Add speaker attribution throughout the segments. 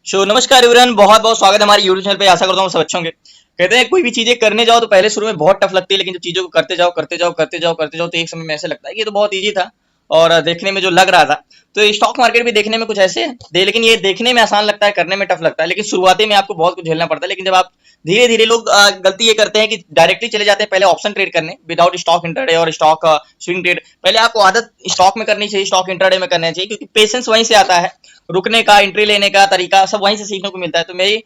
Speaker 1: नमस्कार एवरीवन, बहुत बहुत स्वागत है हमारे यूट्यूब चैनल पे। आशा करता हूँ सब अच्छे होंगे। कहते हैं कोई भी चीजें करने जाओ तो पहले शुरू में बहुत टफ लगती है, लेकिन जब चीजों को करते जाओ तो एक समय में ऐसे लगता है कि ये तो बहुत इजी था और देखने में जो लग रहा था। तो स्टॉक मार्केट भी देखने में कुछ ऐसे है लेकिन ये देखने में आसान लगता है, करने में टफ लगता है। लेकिन शुरुआती में आपको बहुत कुछ झेलना पड़ता है। लेकिन जब आप धीरे धीरे लोग गलती ये करते हैं कि डायरेक्टली चले जाते हैं पहले ऑप्शन ट्रेड करने विदाउट स्टॉक इंट्राडे और स्टॉक स्विंग ट्रेड। पहले आपको आदत स्टॉक में करनी चाहिए, स्टॉक इंट्राडे में करना चाहिए, क्योंकि पेशेंस वहीं से आता है। रुकने का, एंट्री लेने का तरीका सब वहीं से सीखने को मिलता है। तो मेरी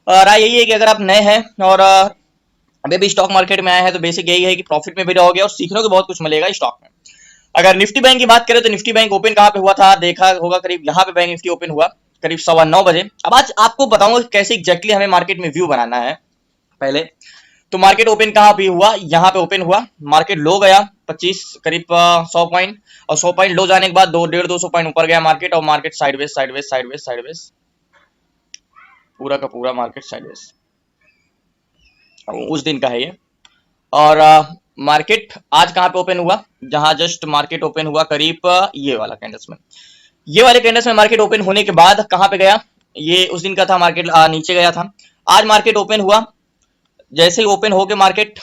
Speaker 1: राय यही है कि अगर आप नए हैं और अभी भी स्टॉक मार्केट में आए हैं तो बेसिक यही है कि प्रॉफिट में भी रहोगे और सीखने को बहुत कुछ मिलेगा स्टॉक में। अगर निफ्टी बैंक की बात करें तो निफ्टी बैंक ओपन कहाँ पे हुआ था, देखा होगा करीब यहाँ पे बैंक निफ्टी ओपन हुआ करीब 9:15 बजे। अब आज आपको बताऊंगा कि कैसे एग्जैक्टली हमें मार्केट में व्यू बनाना है। पहले तो मार्केट ओपन कहाँ पे हुआ, यहाँ पे ओपन हुआ। मार्केट लो गया 25 करीब 100 पॉइंट, और 100 पॉइंट लो जाने के बाद 200 पॉइंट ऊपर गया मार्केट, और मार्केट साइडवेज पूरा का पूरा मार्केट साइडवेज उस दिन का है ये। और मार्केट आज कहाँ पे ओपन हुआ, जहां जस्ट मार्केट ओपन हुआ करीब ये वाला कैंडल्स में, ये वाले कैंडल्स में मार्केट ओपन होने के बाद कहाँ पे गया, ये उस दिन का था। मार्केट नीचे गया था। आज मार्केट ओपन हुआ, जैसे ही ओपन होके मार्केट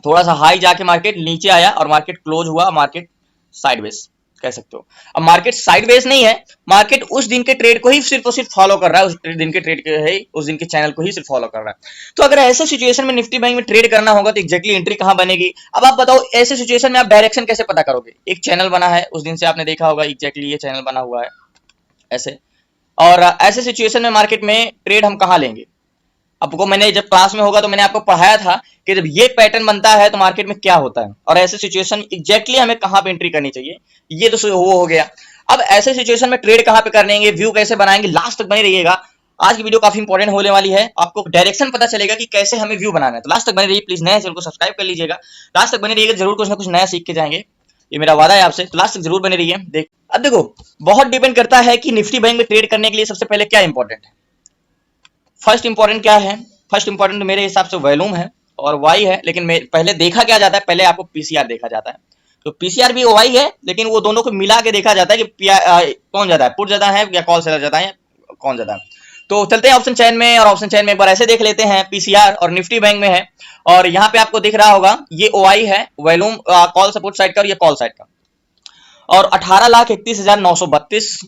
Speaker 1: थोड़ा सा हाई जाके मार्केट नीचे आया और मार्केट क्लोज हुआ, मार्केट साइडवेज कह सकते हो। अब मार्केट साइडवेज नहीं है, मार्केट उस दिन के ट्रेड को ही सिर्फ और सिर्फ फॉलो कर रहा है, उस दिन के ट्रेड के है, उस दिन के चैनल को ही सिर्फ फॉलो कर रहा है। तो अगर ऐसे सिचुएशन में निफ्टी बैंक में ट्रेड करना होगा तो एग्जैक्टली एंट्री कहां बनेगी। अब आप बताओ ऐसे सिचुएशन में आप डायरेक्शन कैसे पता करोगे। एक चैनल बना है, उस दिन से आपने देखा होगा एग्जैक्टली ये चैनल बना हुआ है ऐसे। और ऐसे सिचुएशन में मार्केट में ट्रेड हम कहां लेंगे। आपको मैंने जब क्लास में होगा तो मैंने आपको पढ़ाया था कि जब ये पैटर्न बनता है तो मार्केट में क्या होता है, और ऐसे सिचुएशन एग्जैक्टली हमें कहां पे एंट्री करनी चाहिए। ये तो वो हो गया। अब ऐसे सिचुएशन में ट्रेड कहां पे करेंगे, व्यू कैसे बनाएंगे, लास्ट तक बने रहिएगा। आज की वीडियो काफी इंपॉर्टेंट होने वाली है, आपको डायरेक्शन पता चलेगा कि कैसे हमें व्यू बनाना है। तो लास्ट तक बने रहिए, प्लीज नए चैनल को सब्सक्राइब कर लीजिएगा। लास्ट तक बने रहिएगा, जरूर कुछ ना कुछ नया सीख के जाएंगे, ये मेरा वादा है आपसे। तो लास्ट तक जरूर बने रहिए। देख अब देखो, बहुत डिपेंड करता है कि निफ्टी बैंक में ट्रेड करने के लिए सबसे पहले क्या इंपॉर्टेंट है। फर्स्ट इंपॉर्टेंट क्या है, फर्स्ट इंपॉर्टेंट मेरे हिसाब से वॉल्यूम है और वाई है। लेकिन पहले देखा क्या जाता है, पहले आपको पीसीआर देखा जाता है। तो पीसीआर भी वाई है, लेकिन वो दोनों को मिला के देखा जाता है कि कौन ज्यादा है, पुट ज्यादा है या कॉल सेलर ज्यादा है, कौन ज्यादा है। तो चलते हैं ऑप्शन चैन में, और ऑप्शन चैन में एक बार ऐसे देख लेते हैं पीसीआर और निफ्टी बैंक में है। और यहाँ पे आपको दिख रहा होगा ये ओआई है, वॉल्यूम कॉल सपोर्ट साइड का और ये कॉल साइड का। और 18,31,932,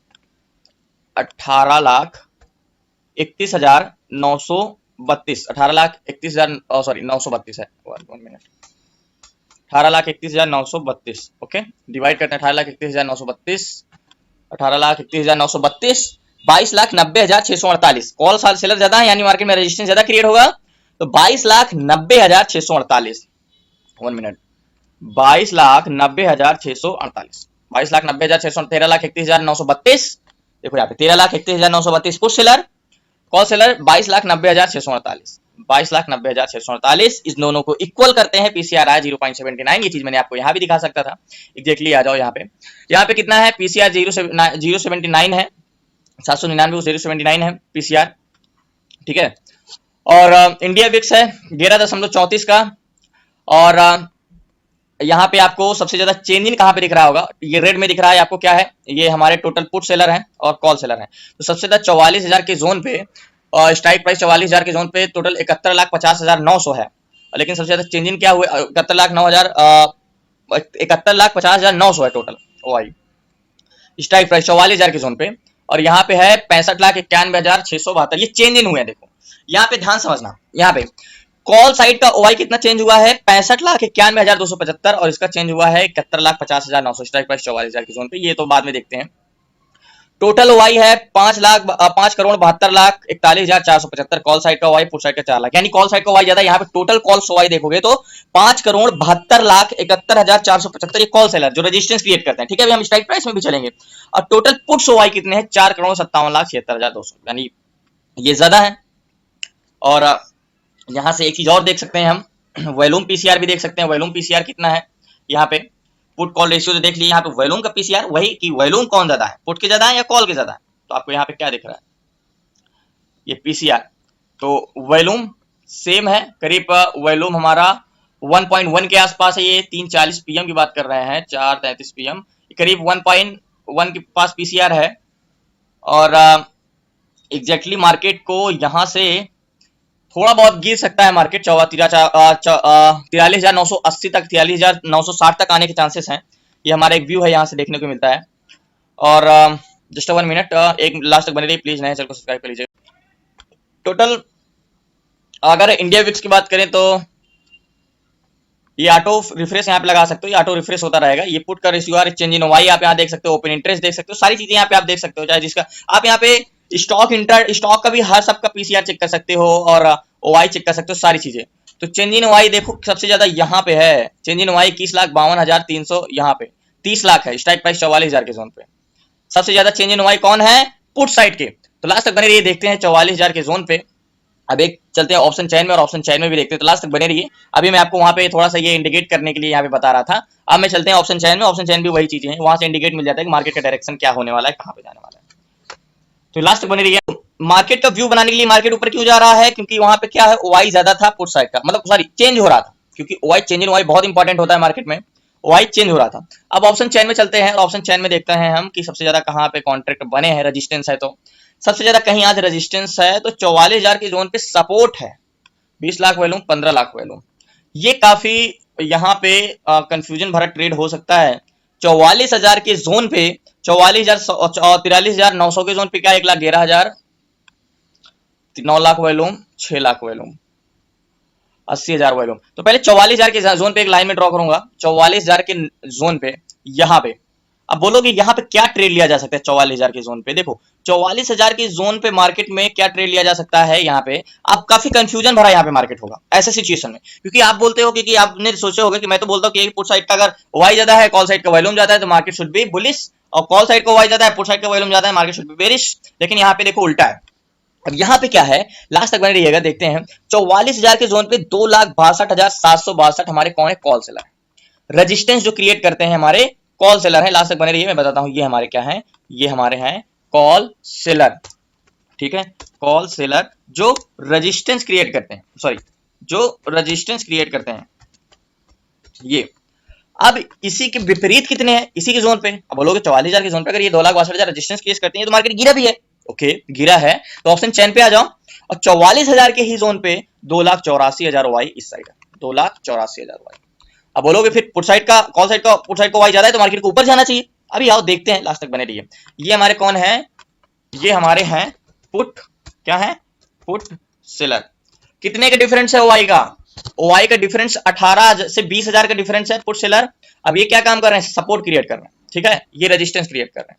Speaker 1: 18,31,932, 18,31,000 सॉरी 932 है। 1 मिनट, 18,31,932 ओके। डिवाइड करते हैं 18,31,932, 18,31,932 22,90,648। कॉल साल सेलर ज्यादा है यानी मार्केट में रेजिस्टेंस ज्यादा क्रिएट होगा, तो 22,90,648। 1 मिनट, 22,90,648, 22,90,600, 13,31,932। देखो यहाँ पे 13,31,932 पुश सेलर, कॉल सेलर 22,90,648, 22,90,648। इस दोनों को इक्वल करते हैं, पीसीआर आया 0.79। ये चीज मैंने आपको यहाँ भी दिखा सकता था एग्जैक्टली। आ जाओ यहाँ पे कितना है पीसीआर, 0.79 है, 799 0.79 है पीसीआर, ठीक है। और इंडिया विक्स है 11.34 का। और यहाँ पे आपको सबसे ज्यादा चेंज इन कहाँ पे दिख रहा होगा, ये रेड में दिख रहा है आपको, क्या है ये हमारे टोटल पुट सेलर हैं और कॉल सेलर हैं। तो सबसे ज्यादा 44,000 के जोन पे, स्ट्राइक प्राइस 44,000 के जोन पे टोटल 71,50,900 है। लेकिन सबसे ज्यादा चेंज इन क्या हुआ, 71,50,900 है टोटल ओआई, स्ट्राइक प्राइस 44,000 के जोन पे। और यहाँ पे है 65,91,672, ये चेंज इन हुए हैं। देखो यहाँ पे ध्यान समझना, यहाँ पे कॉल साइड का ओआई कितना चेंज हुआ है, 65,91,275, और इसका चेंज हुआ है 71,50,900, स्ट्राइक प्राइस 44,000 की जोन पे। ये तो बाद में देखते हैं। टोटल ओआई है 5,72,41,41,475, कॉल साइड का ओआई, पुट साइड का 4 लाख, यानी कॉल साइड का ओआई ज्यादा। यहाँ पे टोटल कॉल्स ओआई देखोगे तो 5,72,71,475 ये कॉल सेलर जो रेजिस्टेंस क्रिएट करते हैं, ठीक है। अभी हम स्ट्राइक प्राइस में भी चलेंगे। और टोटल पुट्स ओआई कितने हैं, 4,57,76,200, यानी ये ज्यादा है। और यहां से एक चीज और देख सकते हैं हम, वॉल्यूम पीसीआर भी देख सकते हैं। वॉल्यूम पीसीआर कितना है यहाँ पे, पुट कॉल रेशियो तो देख लीजिए। यहाँ पे वॉल्यूम का पीसीआर वही कि वॉल्यूम कौन ज्यादा है, पुट के ज्यादा है या कॉल के ज्यादा है। तो आपको यहाँ पे क्या दिख रहा है, ये पीसीआर। तो वॉल्यूम सेम है करीब, वॉल्यूम हमारा 1.1 के आसपास है। ये 3:40 पीएम की बात कर रहे हैं, 4:33 पीएम, करीब 1.1 के पास पीसीआर है। और एग्जैक्टली मार्केट को यहाँ से थोड़ा बहुत गिर सकता है मार्केट 43,980 तक, 43,960 तक आने के चांसेस हैं। ये हमारा एक व्यू है, यहाँ से देखने को मिलता है। और जस्ट 1 मिनट, एक लास्ट तक बने रहिए प्लीज, नए चैनल को सब्सक्राइब कर लीजिए। टोटल अगर इंडिया विक्स की बात करें तो ये ऑटो रिफ्रेश यहाँ पे लगा सकते हो, ये ऑटो रिफ्रेश होता रहेगा। ये पुट का ratio R, change in Y आप यहाँ देख सकते हो, ओपन इंटरेस्ट देख सकते हो, सारी चीजें यहाँ पे आप देख सकते हो। चाहे जिसका आप यहाँ पे स्टॉक का भी हर सबका पीसीआर चेक कर सकते हो और ओवाई चेक कर सकते हो, सारी चीजें। तो चेंज इन वाई देखो सबसे ज्यादा यहाँ पे है, चेंज इन वाई 21,52,300, यहाँ पे 30 लाख है, स्ट्राइक प्राइस 44,000 के जोन पे। सबसे ज्यादा चेंज इन वाई कौन है? पुट साइड के। तो लास्ट तक बने रहिए, देखते हैं 44,000 के जोन पे। अब एक चलते हैं ऑप्शन चैन में, और ऑप्शन चैन में भी देखते हैं, तो लास्ट तक बने रहिए। अभी मैं आपको वहां पे थोड़ा सा ये इंडिकेट करने के लिए यहाँ पे बता रहा था। अब मैं चलते हैं ऑप्शन चैन में, ऑप्शन चैन भी वही चीजें हैं, वहां से इंडिकेट मिल जाता है कि मार्केट का डायरेक्शन क्या होने वाला है, कहाँ पे जाने वाला है। तो लास्ट तक बने रहिए। मार्केट का व्यू बनाने के लिए मार्केट ऊपर क्यों जा रहा है? क्योंकि वहां पे क्या है, ओवाई ज्यादा था पुट साइड का, मतलब सॉरी चेंज हो रहा था, क्योंकि ओवाई चेंज इन ओवाई बहुत इंपॉर्टेंट होता है मार्केट में, ओवाई चेंज हो रहा था। अब ऑप्शन चैन में चलते हैं, ऑप्शन चैन में देखते हैं हम कि सबसे ज्यादा कहाँ पे कॉन्ट्रैक्ट बने हैं, रेजिस्टेंस है। तो सबसे ज्यादा कहीं आज रेजिस्टेंस है तो 44,000 के जोन पे सपोर्ट है, 20 लाख वैल्यूम, 15 लाख वैल्यूम। ये काफी यहाँ पे कंफ्यूजन भरा ट्रेड हो सकता है। 44,000 के जोन पे 43,900 के जोन पे क्या 1,11,000, 9 lakh volume, 6 lakh volume, 80,000 volume. तो पहले 44,000 के जोन पे एक लाइन में ड्रॉ करूंगा, 44,000 के जोन पे यहाँ पे। अब बोलोगे यहाँ पे क्या ट्रेड लिया जा सकता है 44,000 के जोन पे? देखो 44,000 के जोन पे मार्केट में क्या ट्रेड लिया जा सकता है, यहाँ पे आप काफी कंफ्यूजन भरा यहाँ पे मार्केट होगा ऐसे सिचुएशन में। क्योंकि आप बोलते हो कि आपने सोचे होगा कि मैं तो बोलता हूँ कि पुट साइड का अगर वाई ज्यादा है, कॉल साइड का वॉल्यूम ज्यादा है, तो मार्केट शुड बी बुलिश, और कॉल साइड का वाई ज्यादा है, पुट साइड का वॉल्यूम ज्यादा है, मार्केट शुड बी बेरिश। लेकिन यहाँ पे देखो उल्टा है। अब यहाँ पे क्या है, लास्ट तक बने रहिएगा, देखते हैं। 44,000 के जोन पे 2,62,762 हमारे कौन है? Call seller. रेजिस्टेंस जो क्रिएट करते हैं हमारे कॉल सेलर है। लास्ट तक बने रहिए, मैं बताता हूं ये हमारे क्या है, ये हमारे हैं कॉल सेलर, ठीक है। कॉल सेलर जो रेजिस्टेंस क्रिएट करते हैं, सॉरी जो रेजिस्टेंस क्रिएट करते हैं ये। अब इसी के विपरीत कितने हैं इसी के जोन पे? अब बोलोगे 44,000 के जोन पे अगर ये 2,62,000 रेजिस्टेंस क्रिएट करते हैं तो मार्केट गिरा भी है। ओके गिरा है, तो ऑप्शन चैन पे आ जाओ, और 44,000 के ही जोन पे 2,84,000 वाई इस साइड है, 2,84,000 वाई। अब बोलोगे फिर पुट साइड का, कॉल साइड का, पुट साइड को वाई ज्यादा है तो मार्केट को ऊपर जाना चाहिए। अभी आओ देखते हैं, लास्ट तक बने रहिए। ये हमारे कौन है? ये हमारे हैं पुट, क्या है? Put seller. कितने का डिफरेंस है ओवाई का? ओवाई का डिफरेंस 18 से 20,000 का डिफरेंस है पुट सेलर। अब ये क्या काम कर रहे हैं? सपोर्ट क्रिएट कर रहे हैं, ठीक है। ये रेजिस्टेंस क्रिएट कर रहे हैं।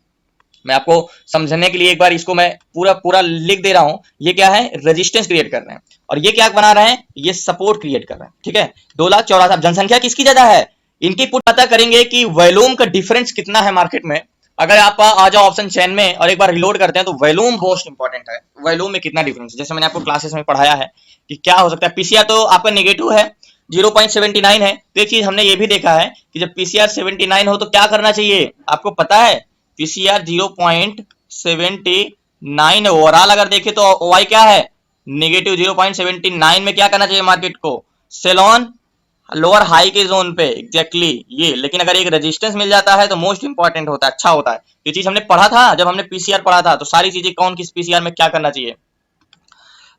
Speaker 1: मैं आपको समझने के लिए एक बार इसको मैं पूरा लिख दे रहा हूं। ये क्या है? रेजिस्टेंस क्रिएट कर रहे हैं, और ये क्या बना रहे हैं? ये सपोर्ट क्रिएट कर रहे हैं, ठीक है। 2,84,000। जनसंख्या किसकी ज्यादा है? इनकी पुट पता करेंगे कि वॉल्यूम का डिफरेंस कितना है मार्केट में। अगर आप आ जाओ ऑप्शन चैन में और एक बार रिलोड करते हैं तो वॉल्यूम मोस्ट इंपॉर्टेंट है। वॉल्यूम में कितना डिफरेंस, जैसे मैंने आपको क्लासेस में पढ़ाया है कि क्या हो सकता है। पीसीआर तो आपका नेगेटिव है, 0.79 है। तो एक चीज हमने ये भी देखा है कि जब पीसीआर 79 हो तो क्या करना चाहिए, आपको पता है? पीसीआर 0.79 है। ओवरऑल अगर देखें तो ओवाई क्या है? नेगेटिव। 0.79 में क्या करना चाहिए मार्केट को? सेल ऑन लोअर हाई के जोन पे, एग्जैक्टली ये। लेकिन अगर एक रेजिस्टेंस मिल जाता है तो मोस्ट इंपॉर्टेंट होता है, अच्छा होता है। ये चीज हमने पढ़ा था जब हमने पीसीआर पढ़ा था, तो सारी चीजें कौन किस पीसीआर में क्या करना चाहिए।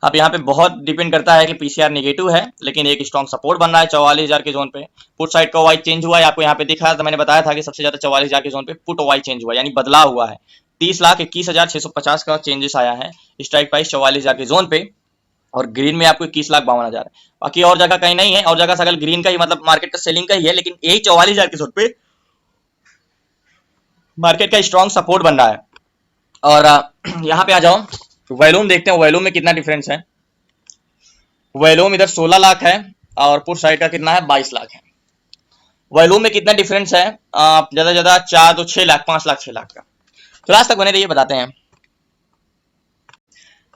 Speaker 1: अब यहाँ पे बहुत डिपेंड करता है कि पीसीआर नेगेटिव है, लेकिन एक स्ट्रॉन्ग सपोर्ट बन रहा है 44,000 के जोन पे। पुट साइड का वाई चेंज हुआ है, आपको यहाँ पे दिखा था, मैंने बताया था कि सबसे ज्यादा 44,000 के जोन पे पुट वाई चेंज हुआ, यानी बदलाव हुआ है। 30,21,650 का चेंजेस आया है। स्ट्राइक प्राइस 44,000 के जोन पे, और ग्रीन में आपको 21,52,000 है। बाकी और जगह कहीं नहीं है, और जगह सगल ग्रीन का ही, मतलब मार्केट का सेलिंग का ही है, लेकिन यही 44,000 के जोन पे मार्केट का स्ट्रॉन्ग सपोर्ट बन रहा है। और यहाँ पे आ जाओ, वॉल्यूम देखते हैं, वॉल्यूम में कितना डिफरेंस है। वॉल्यूम इधर 16 लाख है और पुट साइड का कितना है? 22 लाख है। वॉल्यूम में कितना डिफरेंस है? ज्यादा ज्यादा 4 तो 6 लाख, 5 लाख, 6 लाख का। तो लास्ट तक बने रहिए, बताते हैं।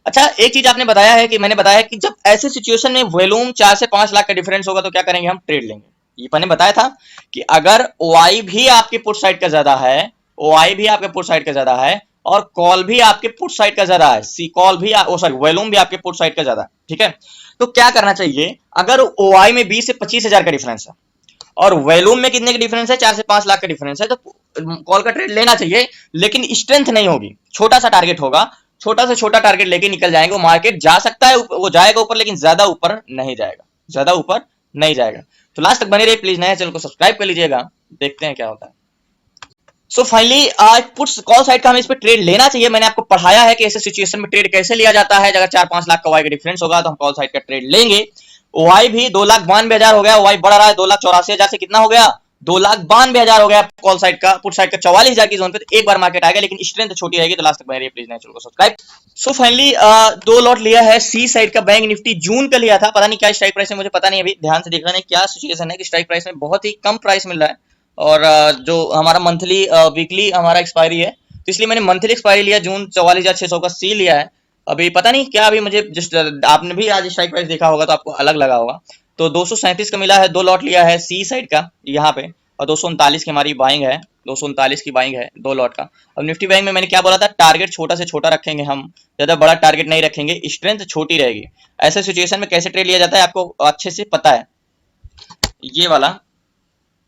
Speaker 1: अच्छा एक चीज आपने बताया है कि मैंने बताया कि जब ऐसे सिचुएशन में वॉल्यूम 4 से 5 लाख का डिफरेंस होगा तो क्या करेंगे? हम ट्रेड लेंगे। ये मैंने बताया था कि अगर ओआई भी आपके पुट साइड का ज्यादा है, ओआई भी आपके पुट साइड का ज्यादा है, और कॉल भी आपके पुट साइड का ज्यादा है, सी कॉल भी सॉरी वॉल्यूम भी आपके पुट साइड का ज्यादा है, ठीक है। तो क्या करना चाहिए? अगर ओआई में 20 से 25,000 का डिफरेंस है और वॉल्यूम में कितने का डिफरेंस है? 4 से 5 लाख का डिफरेंस है, तो कॉल का ट्रेड लेना चाहिए, लेकिन स्ट्रेंथ नहीं होगी, छोटा सा टारगेट होगा। छोटा से छोटा टारगेट लेके निकल जाएंगे। वो मार्केट जा सकता है, वो जाएगा ऊपर, लेकिन ज्यादा ऊपर नहीं जाएगा, ज्यादा ऊपर नहीं जाएगा। तो लास्ट तक बने रहिए, प्लीज नए चैनल को सब्सक्राइब कर लीजिएगा, देखते हैं क्या होता है। सो फाइनली आज पुट्स कॉल साइड का हमें इस पे ट्रेड लेना चाहिए। मैंने आपको पढ़ाया है कि ऐसे सिचुएशन में ट्रेड कैसे लिया जाता है। अगर 4-5 लाख का वाई का डिफरेंस होगा तो हम कॉल साइड का ट्रेड लेंगे। वाई भी 2,92,000 हो गया, वाई बढ़ रहा है 2,84,000 से, कितना हो गया 2,92,000 हो गया कॉल साइड का। पुट साइड का 44,000 की जोन पे तो एक बार मार्केट आएगा, लेकिन स्ट्रेंथ छोटी रहेगी। तो लास्ट तक बने रहिए, प्लीज नए चैनल को सब्सक्राइब। सो फाइनली 2 लॉट लिया है सी साइड का, बैंक निफ्टी जून का लिया था। पता नहीं क्या स्ट्राइक प्राइस है, मुझे पता नहीं, अभी ध्यान से देखना नहीं क्या सिचुएशन है कि स्ट्राइक प्राइस में बहुत ही कम प्राइस मिल रहा है। और जो हमारा मंथली वीकली हमारा एक्सपायरी है, तो इसलिए मैंने मंथली एक्सपायरी लिया, जून 44,600 का सी लिया है। अभी पता नहीं क्या, अभी मुझे जस्ट आपने भी आज स्ट्राइक प्राइस देखा होगा तो आपको अलग लगा होगा। तो 237 का मिला है, 2 लॉट लिया है सी साइड का यहाँ पे, और 239 की हमारी बाइंग है, 239 की बाइंग है 2 लॉट का। अब निफ्टी बैंक में मैंने क्या बोला था, टारगेट छोटा से छोटा रखेंगे हम, ज्यादा बड़ा टारगेट नहीं रखेंगे, स्ट्रेंथ छोटी रहेगी। ऐसे सिचुएशन में कैसे ट्रेड लिया जाता है आपको अच्छे से पता है।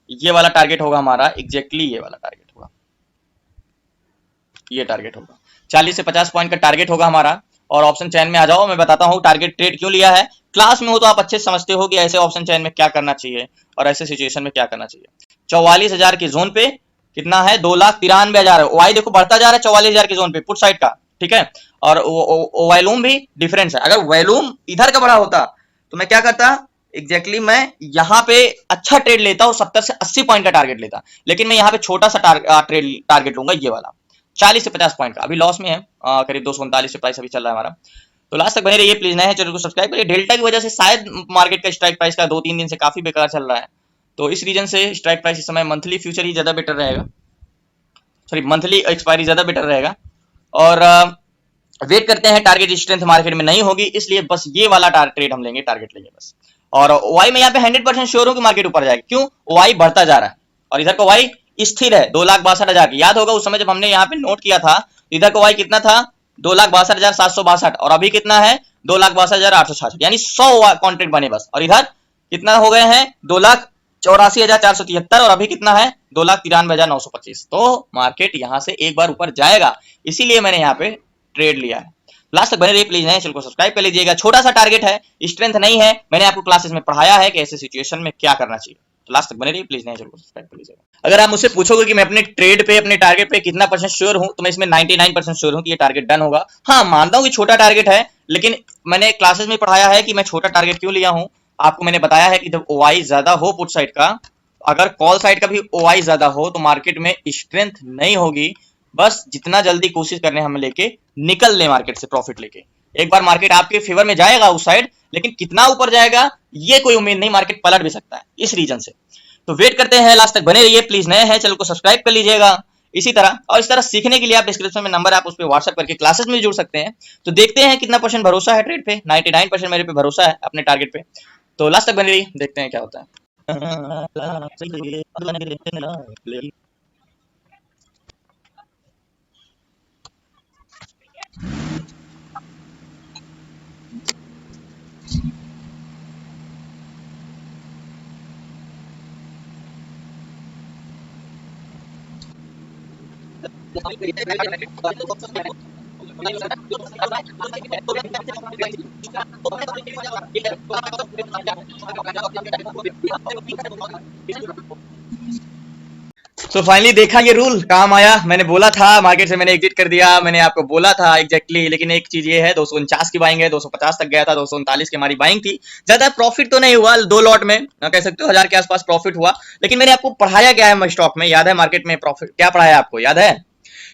Speaker 1: ये वाला टारगेट होगा हमारा, एग्जैक्टली ये वाला टारगेट होगा, ये टारगेट होगा 40 से 50 पॉइंट का टारगेट होगा हमारा। और ऑप्शन चैन में आ जाओ, मैं बताता हूँ टारगेट ट्रेड क्यों लिया है। क्लास में हो तो आप अच्छे से समझते हो कि ऐसे ऑप्शन चैन में क्या करना चाहिए और ऐसे सिचुएशन में क्या करना चाहिए। 44,000 की जोन पे कितना है, 2,93,000 है। वाई देखो बढ़ता जा रहा है 44,000 की जोन पे पुट साइड का, ठीक है। और वॉल्यूम भी डिफरेंस है। अगर वॉल्यूम इधर का बड़ा होता तो मैं क्या करता, एग्जैक्टली मैं यहाँ पे अच्छा ट्रेड लेता और 70 से 80 पॉइंट का टारगेट लेता, लेकिन मैं यहाँ पे छोटा सा टारगेट लूंगा, ये वाला 40 से 50 पॉइंट का। अभी लॉस में है, करीब 239 से प्राइस अभी चल रहा है हमारा। तो लास्ट तक बने रहिए, प्लीज नए हैं चैनल को सब्सक्राइब करिए। डेल्टा की वजह से शायद मार्केट का स्ट्राइक प्राइस का 2-3 दिन से काफी बेकार चल रहा है, तो इस रीजन से स्ट्राइक प्राइस इस समय मंथली फ्यूचर ही ज्यादा बेटर रहेगा, सॉरी मंथली एक्सपायरी ज्यादा बेटर रहेगा। और वेट करते हैं, टारगेट स्ट्रेंथ मार्केट में नहीं होगी, इसलिए बस ये वाला ट्रेड हम लेंगे, टारगेट लेंगे बस। और वाई में यहाँ पे 100% श्योर हूँ कि मार्केट ऊपर जाएगा, क्यों, वाई बढ़ता जा रहा है और इधर का वाई स्थिर है 2,62,000। याद होगा उस समय जब हमने यहाँ पे नोट किया था, इधर का वाई कितना था 2,62,762, और अभी कितना है 2,62,866, यानी 100 कॉन्ट्रैक्ट बने बस। और इधर कितना हो गए हैं 2,84,473, और अभी कितना है 2,93,925। तो मार्केट यहाँ से एक बार ऊपर जाएगा, इसीलिए मैंने यहाँ पे ट्रेड लिया है। लास्ट तक बने रहिए, प्लीज नए चैनल को सब्सक्राइब कर लीजिएगा। छोटा सा टारगेट है, स्ट्रेंथ नहीं है, मैंने आपको क्लासेस में पढ़ाया है कि ऐसे सिचुएशन में क्या करना चाहिए। तो लास्ट तक बने रहिए, प्लीज नए चैनल को सब्सक्राइब कर लीजिएगा। अगर आप मुझसे पूछोगे कि मैं अपने ट्रेड पे, अपने टारगेट पे कितना % श्योर हूं, तो मैं इसमें 99% श्योर हूं कि ये टारगेट डन होगा। हाँ, मानता हूं कि छोटा टारगेट है, लेकिन मैंने क्लासेस में पढ़ाया है कि मैं छोटा टारगेट क्यों लिया हूं। आपको मैंने बताया है कि जब ओआई ज्यादा हो पुट साइड का, अगर कॉल साइड का भी ओआई ज्यादा हो, तो मार्केट में स्ट्रेंथ नहीं होगी। बस जितना जल्दी कोशिश करने हमें लेके निकल ले मार्केट से प्रॉफिट लेके। एक बार मार्केट आपके फेवर में जाएगा उस साइड, लेकिन कितना ऊपर जाएगा ये कोई उम्मीद नहीं, मार्केट पलट भी सकता है इस रीजन से। तो वेट करते हैं, लास्ट तक बने रहिए, प्लीज नए हैं चैनल को सब्सक्राइब कर लीजिएगा। इसी तरह और इस तरह सीखने के लिए आप डिस्क्रिप्शन में नंबर, आप उस पर व्हाट्सएप करके क्लासेस में जुड़ सकते हैं। तो देखते हैं कितना % भरोसा है ट्रेड पे। 99% मेरे पे भरोसा है अपने टारगेट पे। तो लास्ट तक बने रहिए, देखते हैं क्या होता है। तो फाइनली देखा, ये रूल काम आया। मैंने बोला था मार्केट से मैंने एग्जिट कर दिया, मैंने आपको बोला था एग्जैक्टली। लेकिन एक चीज ये है, 249 की बाइंग है, 250 तक गया था, 239 की हमारी बाइंग थी। ज्यादा प्रॉफिट तो नहीं हुआ, 2 लॉट में कह सकते हो 1000 के आसपास प्रॉफिट हुआ। लेकिन मैंने आपको पढ़ाया क्या है स्टॉक में, याद है मार्केट में प्रॉफिट क्या पढ़ाया आपको, याद है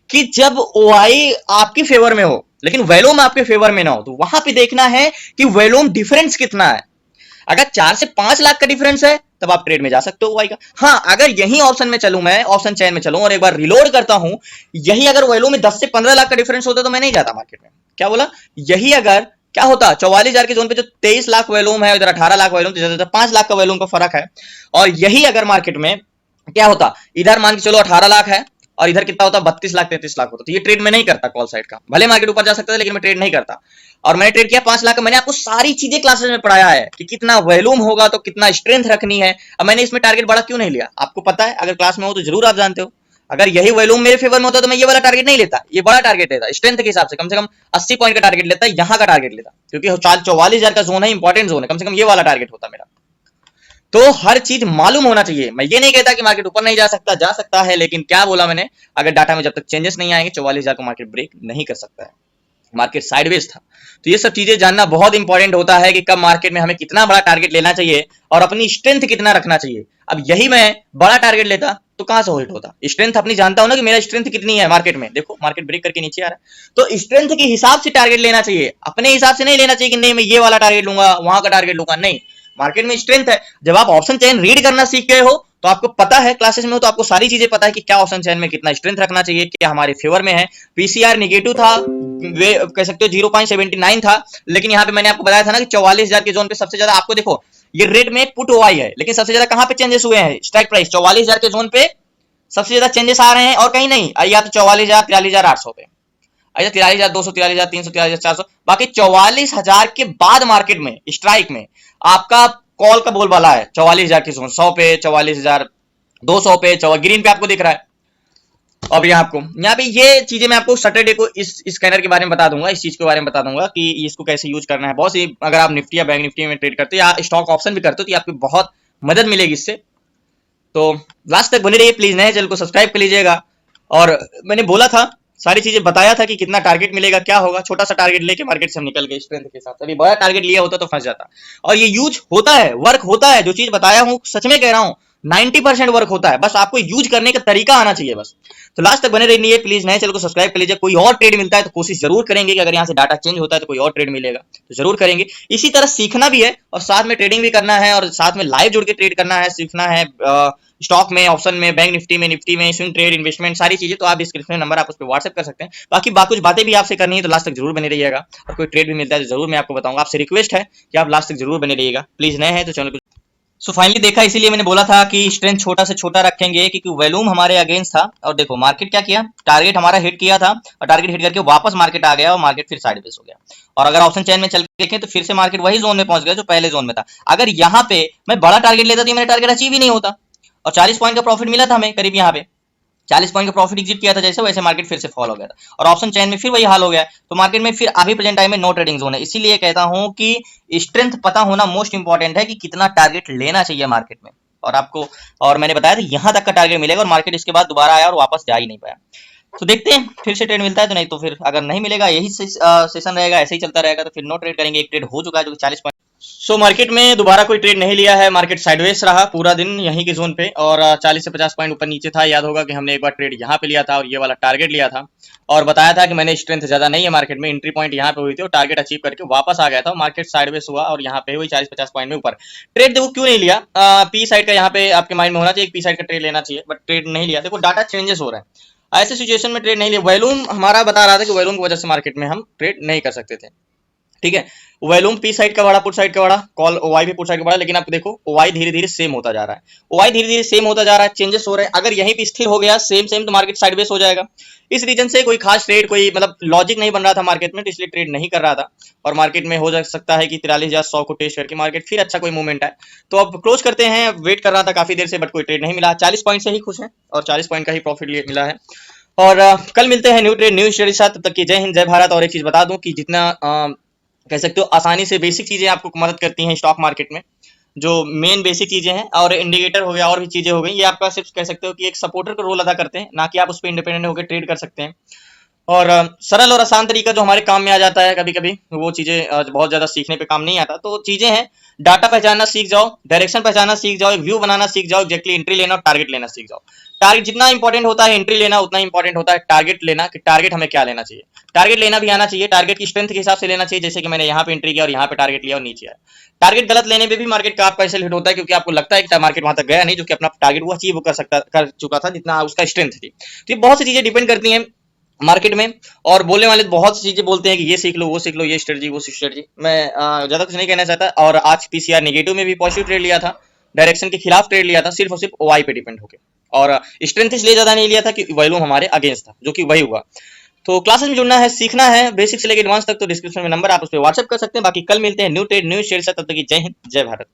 Speaker 1: कि जब ओआई आपके फेवर में हो लेकिन वैल्यूम आपके फेवर में ना हो, तो वहां पे देखना है कि वैल्यूम डिफरेंस कितना है। अगर 4 से 5 लाख का डिफरेंस है तब आप ट्रेड में जा सकते हो ओआई का। हाँ, अगर यही ऑप्शन में चलूं, मैं ऑप्शन चेन में चलूं और एक बार रिलोड करता हूं, यही अगर वैल्यूम में 10 से 15 लाख का डिफरेंस होता तो मैं नहीं जाता मार्केट में। क्या बोला, यही अगर क्या होता 44,000 की जोन पे जो 23 लाख वैल्यूम है, इधर 18 लाख वैल्यूम, तो 5 लाख का वैल्यूम का फर्क है। और यही अगर मार्केट में क्या होता, इधर मान के चलो 18 लाख है और इधर कितना होता 32 लाख 33 लाख होता, तो ये ट्रेड में नहीं करता कॉल साइड का। भले मार्केट ऊपर जा सकता है लेकिन मैं ट्रेड नहीं करता। और मैंने ट्रेड किया 5 लाख का। मैंने आपको सारी चीजें क्लासेस में पढ़ाया है कि कितना वैल्यूम होगा तो कितना स्ट्रेंथ रखनी है। अब मैंने इसमें टारगेट बड़ा क्यों नहीं लिया, आपको पता है, अगर क्लास में हो तो जरूर आप जानते हो। अगर यही वॉल्यूम मेरे फेवर में होता तो मैं ये वाला टारगेट नहीं लेता, ये बड़ा टारगेट लेता, स्ट्रेंथ के हिसाब से कम 80 पॉइंट का टारगेट लेता, यहाँ का टारगेट लेता, क्योंकि 44,000 का जोन है, इंपॉर्टेंट जोन है, कम से कम ये वाला टारगेट होता मेरा। तो हर चीज मालूम होना चाहिए। मैं ये नहीं कहता कि मार्केट ऊपर नहीं जा सकता है, लेकिन क्या बोला मैंने, अगर डाटा में जब तक चेंजेस नहीं आएंगे 44,000 को मार्केट ब्रेक नहीं कर सकता है। मार्केट साइडवेज था, तो ये सब चीजें जानना बहुत इंपॉर्टेंट होता है कि कब मार्केट में हमें कितना बड़ा टारगेट लेना चाहिए और अपनी स्ट्रेंथ कितना रखना चाहिए। अब यही मैं बड़ा टारगेट लेता तो कहां से होल्ड होता, स्ट्रेंथ अपनी जानता हूं ना कि मेरा स्ट्रेंथ कितनी है मार्केट में। देखो मार्केट ब्रेक करके नीचे आ रहा है, तो स्ट्रेंथ के हिसाब से टारगेट लेना चाहिए, अपने हिसाब से नहीं लेना चाहिए कि नहीं मैं ये वाला टारगेट लूंगा वहां का टारगेट लूंगा। नहीं, मार्केट में स्ट्रेंथ है। जब आप ऑप्शन चेन रीड करना सीख गए हो तो आपको पता है, क्लासेस में हो तो आपको सारी चीजें पता है कि क्या ऑप्शन चेन में कितना स्ट्रेंथ रखना चाहिए, क्या हमारे फेवर में है। पीसीआर नेगेटिव था, वे कह सकते हो 0.79 था, लेकिन यहाँ पे मैंने आपको बताया था ना कि 44,000 के जोन पे सबसे ज्यादा आपको देखो ये रेट में पुट ओआई है, लेकिन सबसे ज्यादा कहां पे चेंजेस हुए हैं, स्ट्राइक प्राइस 44,000 के जोन पे सबसे ज्यादा चेंजेस आ रहे हैं और कहीं नहीं, या तो 44,000 43,800 पे, अच्छा 43,200 43,300 43,400, बाकी 44,000 के बाद मार्केट में स्ट्राइक में आपका कॉल का बोलबाला है 44,000 की जोन, 100 पे 44,200 पे, ग्रीन पे आपको दिख रहा है। अब यहाँ पे ये चीजें मैं आपको सैटरडे को इस स्कैनर के बारे में बता दूंगा, इस चीज के बारे में बता दूंगा कि इसको कैसे यूज करना है। बहुत सी अगर आप निफ्टी या बैंक निफ्टी में ट्रेड करते हो या स्टॉक ऑप्शन भी करते हो तो आपकी बहुत मदद मिलेगी इससे। तो लास्ट तक बने रहिए प्लीज, नए चैनल को सब्सक्राइब कर लीजिएगा। और मैंने बोला था, सारी चीजें बताया था कि कितना टारगेट मिलेगा, क्या होगा, छोटा सा टारगेट लेके मार्केट से हम निकल गए स्ट्रेंथ के साथ। अभी बड़ा टारगेट लिया होता तो फंस जाता। और ये यूज होता है, वर्क होता है, जो चीज बताया हूं सच में कह रहा हूं 90% वर्क होता है, बस आपको यूज करने का तरीका आना चाहिए बस। तो लास्ट तक बने रहिए प्लीज, नए चैनल को सब्सक्राइब कर लीजिए। कोई और ट्रेड मिलता है तो कोशिश जरूर करेंगे कि अगर यहाँ से डाटा चेंज होता है तो कोई और ट्रेड मिलेगा तो जरूर करेंगे। इसी तरह सीखना भी है और साथ में ट्रेडिंग भी करना है और साथ में लाइव जुड़ के ट्रेड करना है, सीखना है स्टॉक में, ऑप्शन में, बैंक निफ्टी में स्विंग ट्रेड, इन्वेस्टमेंट, सारी चीजें। तो आप डिस्क्रिप्शन में नंबर आप उस पर व्हाट्सएप कर सकते हैं। बाकी कुछ बातें भी आपसे करनी है तो लास्ट तक जरूर बने रहिएगा, और कोई ट्रेड भी मिलता है तो जरूर मैं आपको बताऊंगा। आपसे रिक्वेस्ट है कि आप लास्ट तक जरूर बने रहिएगा प्लीज, नए हैं तो चैनल को। सो फाइनली देखा, इसीलिए मैंने बोला था कि स्ट्रेंथ छोटा से छोटा रखेंगे क्योंकि वॉल्यूम हमारे अगेंस्ट था। और देखो मार्केट क्या किया, टारगेट हमारा हिट किया था और टारगेट हिट करके वापस मार्केट आ गया और मार्केट फिर साइडवेज हो गया। और अगर ऑप्शन चेन में चल के देखें तो फिर से मार्केट वही जोन में पहुंच गया जो पहले जोन में था। अगर यहाँ पे मैं बड़ा टारगेट लेता तो मेरा टारगेट अचीव ही नहीं होता और 40 पॉइंट का प्रॉफिट मिला था हमें करीब, यहाँ पे 40 पॉइंट का प्रॉफिट एग्जिट किया था जैसे, वैसे मार्केट फिर से फॉल हो गया था और ऑप्शन चेन में फिर वही हाल हो गया। तो मार्केट में फिर अभी प्रेजेंट टाइम में नो ट्रेडिंग जोन है। इसीलिए कहता हूं कि स्ट्रेंथ पता होना मोस्ट इंपॉर्टेंट है कि कितना टारगेट लेना चाहिए मार्केट में। और आपको, और मैंने बताया था यहां तक का टारगेट मिलेगा और मार्केट इसके बाद दोबारा आया और वापस जा ही नहीं पाया। तो देखते हैं फिर से ट्रेड मिलता है तो, नहीं तो फिर अगर नहीं मिलेगा, यही सेशन रहेगा, ऐसे ही चलता रहेगा तो फिर नो ट्रेड करेंगे। एक ट्रेड हो चुका है जो 40 पॉइंट। सो मार्केट में दोबारा कोई ट्रेड नहीं लिया है, मार्केट साइडवेज रहा पूरा दिन यहीं के जोन पे और 40 से 50 पॉइंट ऊपर नीचे था। याद होगा कि हमने एक बार ट्रेड यहाँ पे लिया था और ये वाला टारगेट लिया था और बताया था कि मैंने स्ट्रेंथ ज्यादा नहीं है मार्केट में, एंट्री पॉइंट यहाँ पे हुई थी और टारगेट अचीव करके वापस आ गया था। मार्केट साइडवेज हुआ और यहाँ पे हुई 40-50 पॉइंट में ऊपर। ट्रेड देखो क्यों नहीं लिया, पी साइड का यहाँ पे आपके माइंड में होना चाहिए, पी साइड का ट्रेड लेना चाहिए, बट ट्रेड नहीं लिया। देखो डाटा चेंजेस हो रहा है, ऐसे सिचुएशन में ट्रेड नहीं लिया। वॉल्यूम हमारा बता रहा था कि वॉल्यूम की वजह से मार्केट में हम ट्रेड नहीं कर सकते थे, ठीक है। वॉल्यूम पी साइड का बढ़ा, पुट साइड का बढ़ा, कॉल ओवाई भी पुट साइड का बढ़ा, लेकिन आप देखो ओवाई धीरे धीरे सेम होता जा रहा है, ओवाई धीरे धीरे सेम होता जा रहा है, चेंजेस हो रहे हैं। अगर यहीं पे स्थिर हो गया सेम सेम तो मार्केट साइडवेज हो जाएगा। इस रीजन से कोई खास ट्रेड, कोई मतलब लॉजिक नहीं बन रहा था मार्केट में, तो इसलिए ट्रेड नहीं कर रहा था। और मार्केट में हो जा सकता है कि 43,100 को टेस्ट करके मार्केट फिर अच्छा कोई मूवमेंट है। तो अब क्लोज करते हैं, वेट कर रहा था काफी देर से बट कोई ट्रेड नहीं मिला। 40 पॉइंट से ही खुश है और 40 पॉइंट का ही प्रॉफिट मिला है। और कल मिलते हैं न्यू ट्रेड न्यू स्टडी साथ, तब तक की जय हिंद जय भारत। और एक चीज बता दूं कि जितना कह सकते हो आसानी से बेसिक चीजें आपको मदद करती हैं स्टॉक मार्केट में, जो मेन बेसिक चीजें हैं, और इंडिकेटर हो गया और भी चीजें हो गई, ये आपका सिर्फ कह सकते हो कि एक सपोर्टर का रोल अदा करते हैं, ना कि आप उस पर इंडिपेंडेंट होकर ट्रेड कर सकते हैं। और सरल और आसान तरीका जो हमारे काम में आ जाता है कभी कभी, वो चीजें बहुत ज्यादा सीखने पे काम नहीं आता। तो चीजें हैं, डाटा पहचानना सीख जाओ, डायरेक्शन पहचानना सीख जाओ, व्यू बनाना सीख जाओ, एक्जैक्टली एंट्री लेना और टारगेट लेना सीख जाओ। टारगेट जितना इंपॉर्टेंट होता है एंट्री लेना, उतना इंपॉर्टेंट होता है टारगेट लेना, कि टारगेट हमें क्या लेना चाहिए। टारगेट लेना भी आना चाहिए, टारगेट की स्ट्रेंथ के हिसाब से लेना चाहिए, जैसे कि मैंने यहाँ पे एंट्री किया और यहाँ पे टारगेट लिया और नीचे आया। टारगेट गलत लेने पे भी मार्केट का आपका हिट होता है, क्योंकि आपको लगता है कि मार्केट वहां तक गया नहीं, जो कि अपना टारगेट वो अचीव कर चुका था जितना उसका स्ट्रेंथ थी। तो ये बहुत सी चीजें डिपेंड करती हैं मार्केट में। और बोलने वाले बहुत सी चीजें बोलते हैं कि ये सीख लो, वो सीख लो, ये स्ट्रेटजी, वो स्ट्रेटजी। मैं ज्यादा कुछ नहीं कहना चाहता। और आज पीसीआर नेगेटिव में भी पॉजिटिव ट्रेड लिया था, डायरेक्शन के खिलाफ ट्रेड लिया था, सिर्फ और सिर्फ ओवाई पे डिपेंड होकर। और स्ट्रेंथ इसलिए ज्यादा नहीं लिया था कि वॉल्यूम हमारे अगेंस्ट था, जो कि वही हुआ। तो क्लासेस में जुड़ना है, सीखना है बेसिक से लेकर एडवांस तक, तो डिस्क्रिप्शन में नंबर आप उस पर व्हाट्सएप कर सकते हैं। बाकी कल मिलते हैं न्यू ट्रेड न्यू शेयर से, तब तक की जय हिंद जय भारत।